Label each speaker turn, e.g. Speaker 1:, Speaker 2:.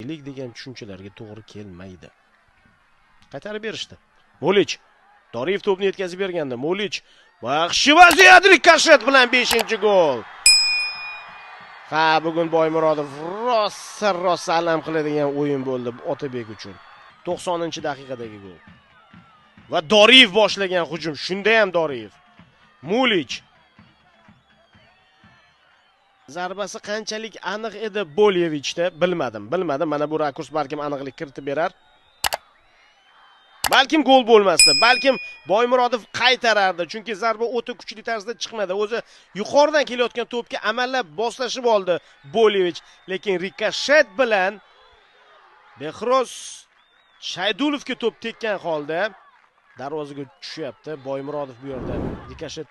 Speaker 1: yodgorlik degan tushunchalarga to'g'ri kelmaydi. Qaytarib berishdi. Molich Doriyev to'pni yetkazib berganda Molich yaxshi vaziyat, rikoshet bilan 5-gol. Ha, bugun Boymurodov rosa alam qiladigan o'yin bo'ldi Otabek uchun. 90-daqiqadagi gol. Va Doriyev boshlagan hujum, shunda ham Doriyev. Molich zarbasi qanchalik aniq edi Bolyevichda bilmadim. Mana bu rakurs balkim aniqlik kiritib berar. Balkim gol bo'lmasdi. Balkim Boymurodov qaytarardi, chunki zarba o'ta kuchli tarzda chiqmadi. O'zi yuqoridan kelayotgan to'pga amallab boslashib oldi Bolyevich, lekin rikoshet bilan Behroz Shaydulovga to'p tekkan holda darvozaga tushyapti. Boymurodov bu yerda rikoshet